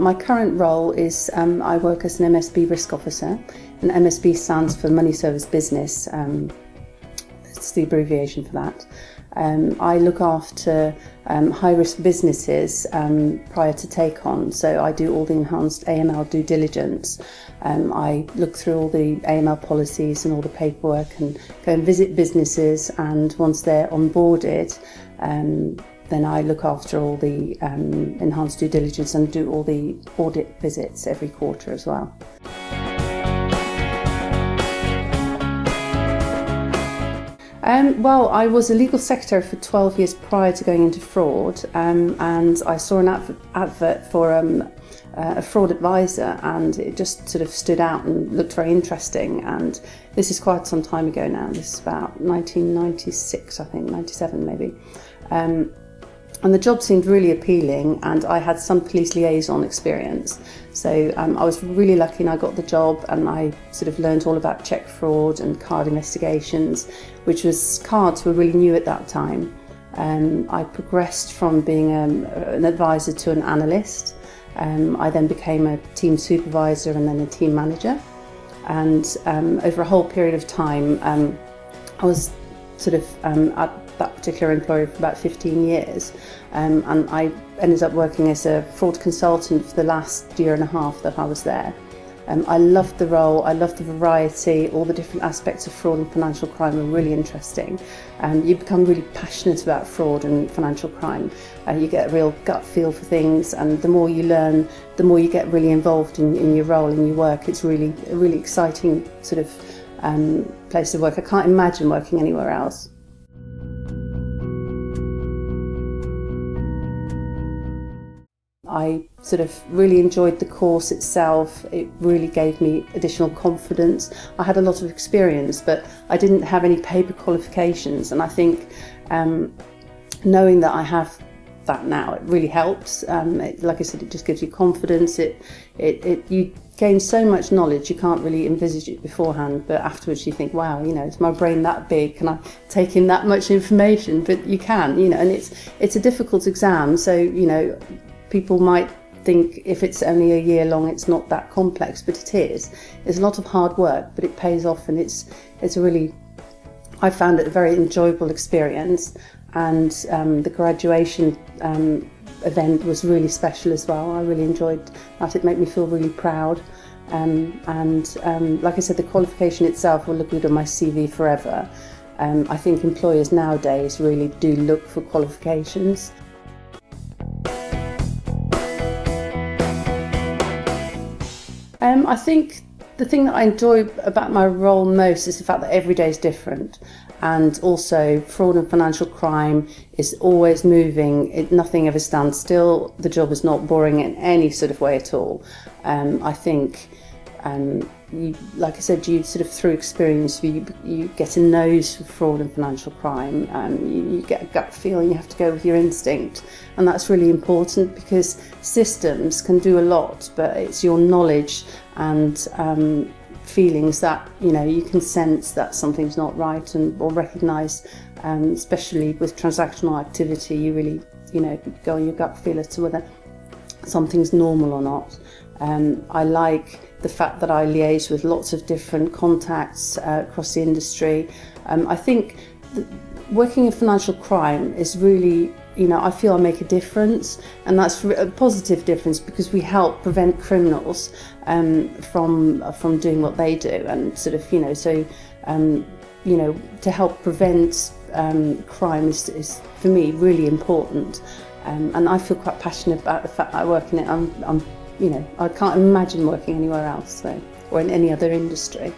My current role is I work as an MSB Risk Officer, and MSB stands for Money Service Business. It's the abbreviation for that. I look after high-risk businesses prior to take-on, so I do all the enhanced AML due diligence. I look through all the AML policies and all the paperwork and go and visit businesses, and once they're onboarded, then I look after all the enhanced due diligence and do all the audit visits every quarter as well. Well, I was a legal secretary for 12 years prior to going into fraud, and I saw an advert for a fraud advisor, and it just sort of stood out and looked very interesting. And this is quite some time ago now. This is about 1996, I think, 97 maybe. And the job seemed really appealing, and I had some police liaison experience. So I was really lucky and I got the job, and I sort of learned all about cheque fraud and card investigations, cards were really new at that time. I progressed from being an advisor to an analyst. I then became a team supervisor and then a team manager. And over a whole period of time, I was sort of at that particular employer for about 15 years, and I ended up working as a fraud consultant for the last year and a half that I was there. I loved the role, I loved the variety, all the different aspects of fraud and financial crime were really interesting. You become really passionate about fraud and financial crime. You get a real gut feel for things, and the more you learn, the more you get really involved in your role and your work. It's really a really exciting sort of place to work. I can't imagine working anywhere else. I sort of really enjoyed the course itself. It really gave me additional confidence. I had a lot of experience, but I didn't have any paper qualifications, and I think knowing that I have that now, it really helps. Like I said, it just gives you confidence. You gain so much knowledge, you can't really envisage it beforehand, but afterwards you think, wow, you know, is my brain that big? Can I take in that much information? But you can, you know, and it's a difficult exam, so, you know, people might think if it's only a year long, it's not that complex, but it is. It's a lot of hard work, but it pays off, and it's a really, I found it a very enjoyable experience. And the graduation event was really special as well. I really enjoyed that. It made me feel really proud. Like I said, the qualification itself will look good on my CV forever. I think employers nowadays really do look for qualifications. I think the thing that I enjoy about my role most is the fact that every day is different, and also fraud and financial crime is always moving. Nothing ever stands still. The job is not boring in any sort of way at all. I think, like I said, you sort of through experience, you get a nose for fraud and financial crime. You get a gut feeling, you have to go with your instinct, and that's really important, because systems can do a lot, but it's your knowledge and feelings that, you know, you can sense that something's not right, or recognise, especially with transactional activity, you really, you know, go on your gut feel as to whether something's normal or not. I like the fact that I liaise with lots of different contacts across the industry. I think working in financial crime is really, you know, I feel I make a difference, and that's a positive difference, because we help prevent criminals from doing what they do, and sort of, you know, so you know, to help prevent crime is for me really important, and I feel quite passionate about the fact that I work in it. I'm you know, I can't imagine working anywhere else, so, or in any other industry.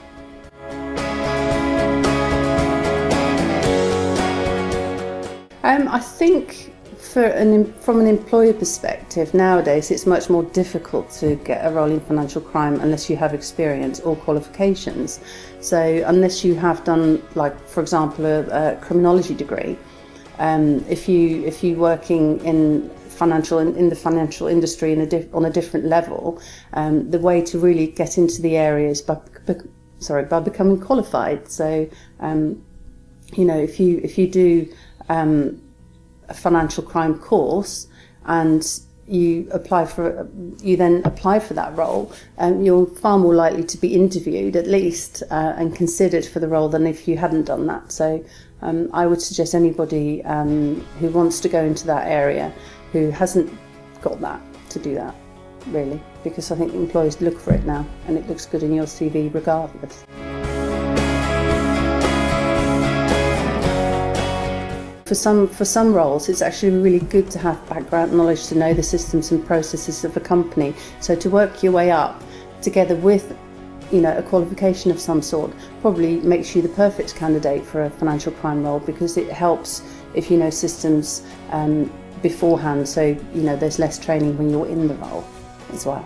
I think from an employer perspective, nowadays it's much more difficult to get a role in financial crime unless you have experience or qualifications. So unless you have done, like, for example, a criminology degree, if you're working in the financial industry on a different level, the way to really get into the area is by becoming qualified. So you know, if you do a financial crime course, and you then apply for that role, you're far more likely to be interviewed at least and considered for the role than if you hadn't done that. So I would suggest anybody who wants to go into that area who hasn't got that to do that, really, because I think employers look for it now and it looks good in your CV regardless. For some roles, it's actually really good to have background knowledge to know the systems and processes of a company. So to work your way up together with, a qualification of some sort probably makes you the perfect candidate for a financial crime role, because it helps if you know systems beforehand. So there's less training when you're in the role as well.